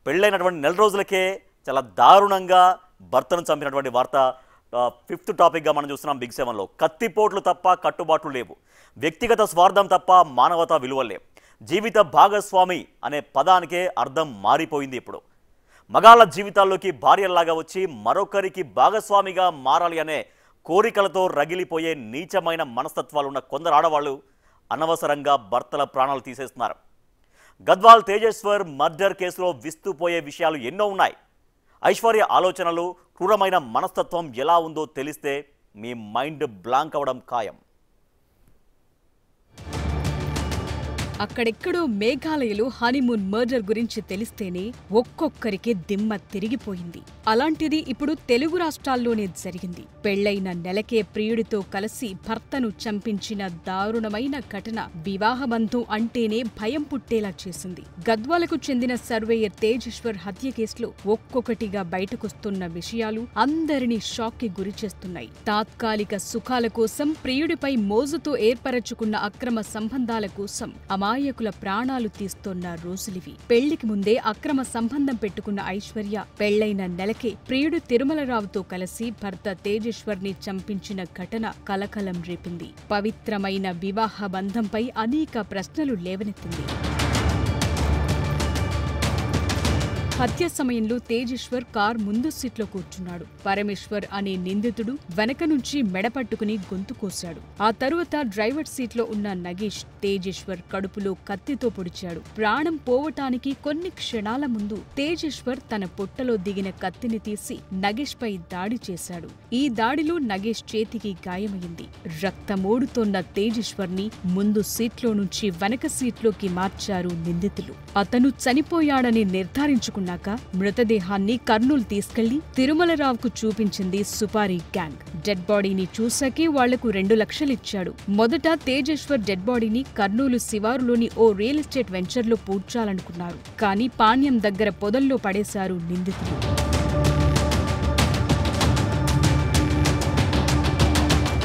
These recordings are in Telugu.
పెళ్ళైనటువంటి నెల రోజులకే చాలా దారుణంగా భర్తను చంపినటువంటి వార్త ఫిఫ్త్ టాపిక్గా మనం చూస్తున్నాం బిగ్ సెవెన్లో. కత్తిపోట్లు తప్ప కట్టుబాట్లు లేవు, వ్యక్తిగత స్వార్థం తప్ప మానవతా విలువలు లేవు. జీవిత భాగస్వామి అనే పదానికే అర్థం మారిపోయింది. ఇప్పుడు మగాళ్ళ జీవితాల్లోకి భార్యల్లాగా వచ్చి మరొకరికి భాగస్వామిగా మారాలి అనే కోరికలతో రగిలిపోయే నీచమైన మనస్తత్వాలు ఉన్న కొందరు ఆడవాళ్ళు అనవసరంగా భర్తల ప్రాణాలు తీసేస్తున్నారు. గద్వాల్ తేజేశ్వర్ మర్డర్ కేసులో విస్తుపోయే విషయాలు ఎన్నో ఉన్నాయి. ఐశ్వర్య ఆలోచనలు, క్రూరమైన మనస్తత్వం ఎలా ఉందో తెలిస్తే మీ మైండ్ బ్లాంక్ అవడం ఖాయం. అక్కడెక్కడో మేఘాలయలో హనీమూన్ మర్డర్ గురించి తెలిస్తేనే ఒక్కొక్కరికి దిమ్మ తిరిగిపోయింది. అలాంటిది ఇప్పుడు తెలుగు రాష్ట్రాల్లోనే జరిగింది. పెళ్లైన నెలకే ప్రియుడితో కలిసి భర్తను చంపించిన దారుణమైన ఘటన వివాహబంధం అంటేనే భయం పుట్టేలా చేసింది. గద్వాలకు చెందిన సర్వేయర్ తేజేశ్వర్ హత్య కేసులో ఒక్కొక్కటిగా బయటకొస్తున్న విషయాలు అందరినీ షాక్కి గురిచేస్తున్నాయి. తాత్కాలిక సుఖాల కోసం ప్రియుడిపై మోజుతో ఏర్పరచుకున్న అక్రమ సంబంధాల కోసం అమాయకుల ప్రాణాలు తీస్తోన్న రోజులివి. పెళ్లికి ముందే అక్రమ సంబంధం పెట్టుకున్న ఐశ్వర్య పెళ్లైన నెలకే ప్రియుడు తిరుమలరావుతో కలిసి భర్త తేజేశ్వర్ని చంపించిన ఘటన కలకలం రేపింది. పవిత్రమైన వివాహ బంధంపై అనేక ప్రశ్నలు లేవనెత్తింది. హత్య సమయంలో తేజేశ్వర్ కార్ ముందు సీట్లో కూర్చున్నాడు. పరమేశ్వర్ అనే నిందితుడు వెనక నుంచి మెడపట్టుకుని గొంతు కోశాడు. ఆ తరువాత డ్రైవర్ సీట్లో ఉన్న నగేష్ తేజేశ్వర్ కడుపులో కత్తితో పొడిచాడు. ప్రాణం పోవటానికి కొన్ని క్షణాల ముందు తేజేశ్వర్ తన పొట్టలో దిగిన కత్తిని తీసి నగేష్ పై దాడి చేశాడు. ఈ దాడిలో నగేష్ చేతికి గాయమైంది. రక్తమోడుతోన్న తేజేశ్వర్ని ముందు సీట్లో నుంచి వెనక సీట్లోకి మార్చారు నిందితులు. అతను చనిపోయాడని నిర్ధారించుకున్నాక మృతదేహాన్ని కర్నూలు తీసుకెళ్లి తిరుమలరావుకు చూపించింది సుపారీ గ్యాంగ్. డెడ్ బాడీని చూసాకే వాళ్లకు 2 లక్షలు ఇచ్చాడు. మొదట తేజేశ్వర్ డెడ్ బాడీని కర్నూలు శివారులోని ఓ రియల్ ఎస్టేట్ వెంచర్లో పూడ్చాలనుకున్నారు. కానీ పాణ్యం దగ్గర పొదల్లో పడేశారు నిందితులు.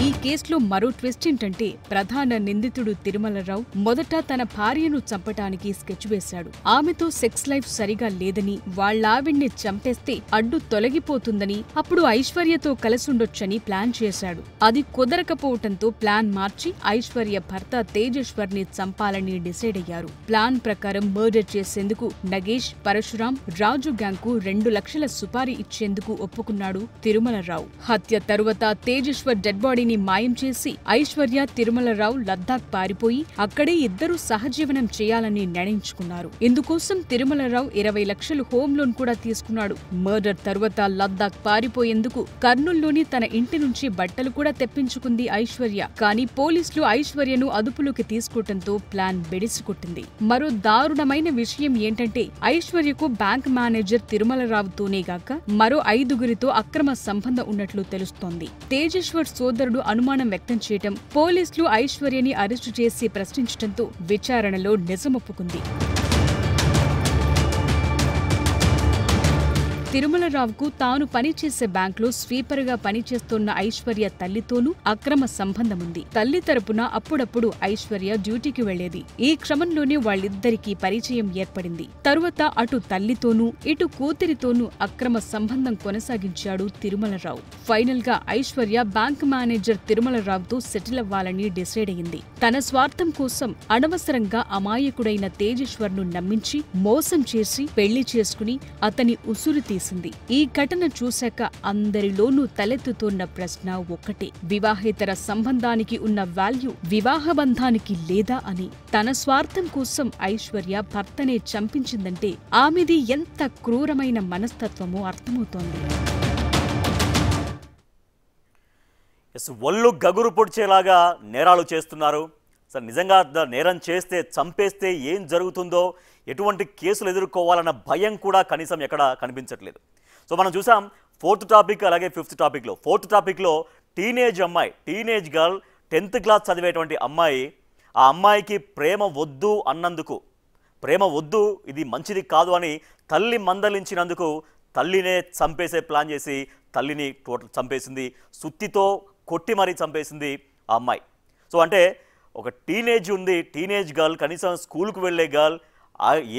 ఈ కేసులో మరో ట్విస్ట్ ఏంటంటే ప్రధాన నిందితుడు తిరుమలరావు మొదట తన భార్యను చంపటానికి స్కెచ్ వేశాడు. ఆమెతో సెక్స్ లైఫ్ సరిగా లేదని, వాళ్లావిడ్ని చంపేస్తే అడ్డు తొలగిపోతుందని, అప్పుడు ఐశ్వర్యతో కలిసుండొచ్చని ప్లాన్ చేశాడు. అది కుదరకపోవటంతో ప్లాన్ మార్చి ఐశ్వర్య భర్త తేజేశ్వర్ని చంపాలని డిసైడ్ అయ్యారు. ప్లాన్ ప్రకారం మర్డర్ చేసేందుకు నగేష్, పరశురాం, రాజు గ్యాంగ్కు 2 లక్షల సుపారీ ఇచ్చేందుకు ఒప్పుకున్నాడు తిరుమలరావు. హత్య తరువాత తేజేశ్వర్ డెడ్ బాడీని మాయం చేసి ఐశ్వర్య, తిరుమలరావు లద్దాఖ్ పారిపోయి అక్కడే ఇద్దరు సహజీవనం చేయాలని నిర్ణయించుకున్నారు. ఇందుకోసం తిరుమలరావు 20 లక్షలు హోమ్ లోన్ కూడా తీసుకున్నాడు. మర్డర్ తరువాత లద్దాఖ్ పారిపోయేందుకు కర్నూలులోని తన ఇంటి నుంచి బట్టలు కూడా తెప్పించుకుంది ఐశ్వర్య. కానీ పోలీసులు ఐశ్వర్యను అదుపులోకి తీసుకోవటంతో ప్లాన్ బెడిసికొట్టింది. మరో దారుణమైన విషయం ఏంటంటే ఐశ్వర్యకు బ్యాంక్ మేనేజర్ తిరుమలరావుతోనే గాక మరో 5గురితో అక్రమ సంబంధం ఉన్నట్లు తెలుస్తోంది. తేజేశ్వర్ సోదరుడు అనుమానం వ్యక్తం చేయటం, పోలీసులు ఐశ్వర్యని అరెస్టు చేసి ప్రశ్నించడంతో విచారణలో నిజమొప్పుకుంది. తిరుమలరావుకు తాను పనిచేసే బ్యాంకులో స్వీపర్గా పనిచేస్తున్న ఐశ్వర్య తల్లితోనూ అక్రమ సంబంధముంది. తల్లి తరపున అప్పుడప్పుడు ఐశ్వర్య డ్యూటీకి వెళ్లేది. ఈ క్రమంలోనే వాళ్ళిద్దరికీ పరిచయం ఏర్పడింది. తరువాత అటు తల్లితోనూ ఇటు కూతురితోనూ అక్రమ సంబంధం కొనసాగించాడు తిరుమలరావు. ఫైనల్ గా ఐశ్వర్య బ్యాంక్ మేనేజర్ తిరుమలరావుతో సెటిల్ అవ్వాలని డిసైడ్ అయింది. తన స్వార్థం కోసం అనవసరంగా అమాయకుడైన తేజేశ్వర్ను నమ్మించి మోసం చేసి పెళ్లి చేసుకుని అతని ఉసురు తీసింది. ఈ ఘటన చూశాక అందరిలోనూ తలెత్తుతోన్న ప్రశ్న ఒక్కటే: వివాహేతర సంబంధానికి ఉన్న వాల్యూ వివాహ బంధానికి లేదా అని. తన స్వార్థం కోసం ఐశ్వర్య భర్తనే చంపించిందంటే ఆమెది ఎంత క్రూరమైన మనస్తత్వమో అర్థమవుతోంది. ఒళ్ళు గగురు పొడిచేలాగా నేరాలు చేస్తున్నారు. సార్, నిజంగా నేరం చేస్తే, చంపేస్తే ఏం జరుగుతుందో, ఎటువంటి కేసులు ఎదుర్కోవాలన్న భయం కూడా కనీసం ఎక్కడ కనిపించట్లేదు. సో మనం చూసాం 4th టాపిక్, అలాగే 5th టాపిక్లో. 4th టాపిక్లో టీనేజ్ అమ్మాయి, టీనేజ్ గర్ల్, 10th క్లాస్ చదివేటువంటి అమ్మాయి, ఆ అమ్మాయికి ప్రేమ వద్దు అన్నందుకు, ప్రేమ వద్దు, ఇది మంచిది కాదు అని తల్లి మందలించినందుకు తల్లినే చంపేసే ప్లాన్ చేసి తల్లిని చంపేసింది. సుత్తితో కొట్టి మరీ చంపేసింది ఆ అమ్మాయి. సో అంటే ఒక టీనేజ్ ఉంది, టీనేజ్ గర్ల్, కనీసం స్కూల్కు వెళ్ళే గర్ల్,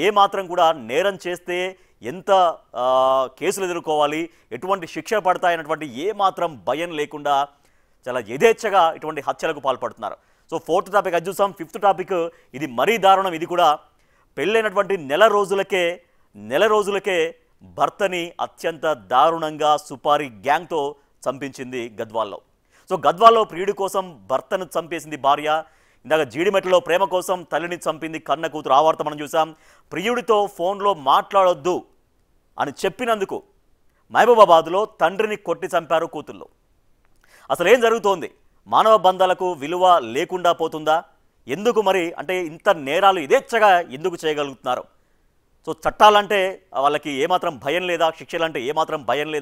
ఏ మాత్రం కూడా నేరం చేస్తే ఎంత కేసులు ఎదుర్కోవాలి, ఎటువంటి శిక్ష పడతాయన్నటువంటి ఏమాత్రం భయం లేకుండా చాలా యథేచ్ఛగా ఇటువంటి హత్యలకు పాల్పడుతున్నారు. సో 4th టాపిక్ అది చూసాం. 5th టాపిక్ ఇది మరీ దారుణం. ఇది కూడా పెళ్ళైనటువంటి నెల రోజులకే భర్తని అత్యంత దారుణంగా సుపారీ గ్యాంగ్తో చంపించింది గద్వాల్లో. సో గద్వాల్లో ప్రియుడి కోసం భర్తను చంపేసింది భార్య. ఇందాక జీడిమెట్లలో ప్రేమ కోసం తల్లిని చంపింది కన్న కూతురు. ఆ వార్త మనం చూసాం. ప్రియుడితో ఫోన్లో మాట్లాడొద్దు అని చెప్పినందుకు మహబూబాబాద్లో తండ్రిని కొట్టి చంపారు కూతుళ్ళు. అసలు ఏం జరుగుతోంది? మానవ బంధాలకు విలువ లేకుండా పోతుందా? ఎందుకు మరి అంటే ఇంత నేరాలు యథేచ్ఛగా ఎందుకు చేయగలుగుతున్నారు? సో చట్టాలంటే వాళ్ళకి ఏమాత్రం భయం లేదా? శిక్షలంటే ఏమాత్రం భయం లేదా?